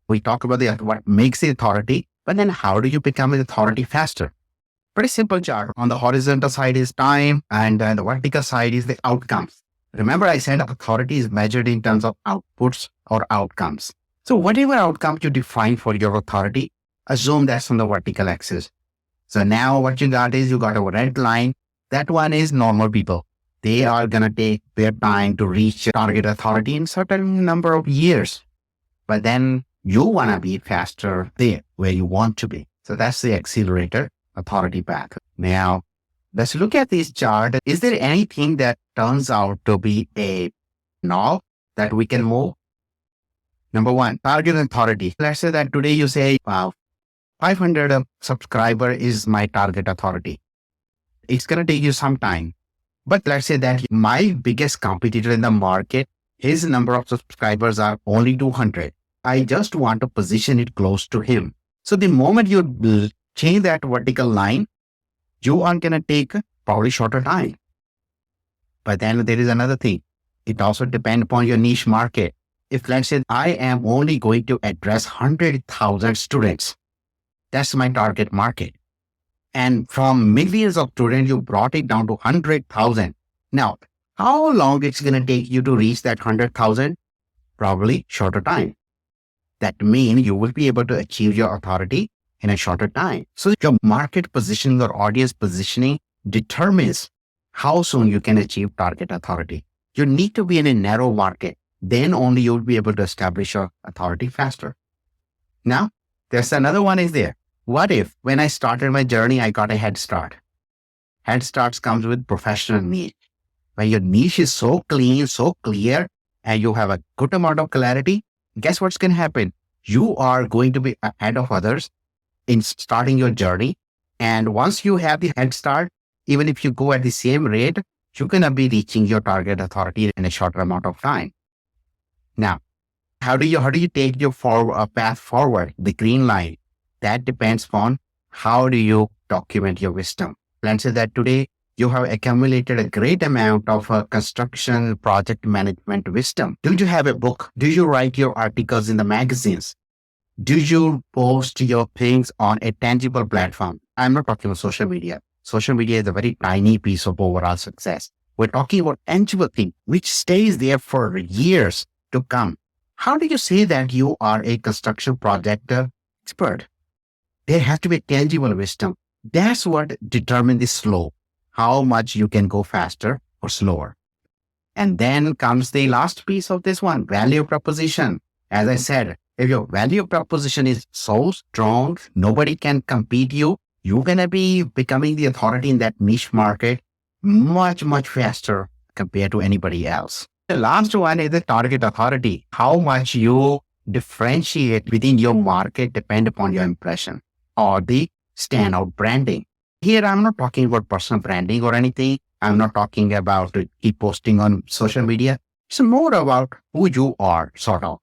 We talk about what makes the authority, but then how do you become an authority faster? Pretty simple chart. On the horizontal side is time, and the vertical side is the outcomes. Remember, I said authority is measured in terms of outputs or outcomes. So whatever outcome you define for your authority, assume that's on the vertical axis. So now what you got is you got a red line. That one is normal people. They are going to take their time to reach target authority in certain number of years. But then you want to be faster there where you want to be. So that's the accelerator authority path. Now, let's look at this chart. Is there anything that turns out to be a knob that we can move? Number one, target authority. Let's say that today you say, wow, 500 subscriber is my target authority. It's going to take you some time. But let's say that my biggest competitor in the market, his number of subscribers are only 200. I just want to position it close to him. So the moment you change that vertical line, you are going to take probably shorter time. But then there is another thing. It also depends upon your niche market. If let's say I am only going to address 100,000 students, that's my target market. And from millions of students, you brought it down to 100,000. Now, how long it's going to take you to reach that 100,000? Probably shorter time. That means you will be able to achieve your authority in a shorter time. So your market positioning or audience positioning determines how soon you can achieve target authority. You need to be in a narrow market. Then only you'll be able to establish your authority faster. Now, there's another one is there. What if when I started my journey, I got a head start? Head starts comes with professional niche. When your niche is so clean, so clear, and you have a good amount of clarity, guess what's going to happen? You are going to be ahead of others in starting your journey. And once you have the head start, even if you go at the same rate, you're going to be reaching your target authority in a shorter amount of time. Now, how do you take your path forward, the green line? That depends on how do you document your wisdom. Let's say that today you have accumulated a great amount of construction project management wisdom. Do you have a book? Do you write your articles in the magazines? Do you post your things on a tangible platform? I'm not talking about social media. Social media is a very tiny piece of overall success. We're talking about tangible thing, which stays there for years to come. How do you say that you are a construction project expert? There has to be tangible wisdom. That's what determines the slope, how much you can go faster or slower. And then comes the last piece of this one, value proposition. As I said, if your value proposition is so strong, nobody can compete you, you're going to be becoming the authority in that niche market much, much faster compared to anybody else. The last one is the target authority. How much you differentiate within your market depend upon your impression or the standout branding. Here, I'm not talking about personal branding or anything. I'm not talking about keep posting on social media. It's more about who you are, sort of.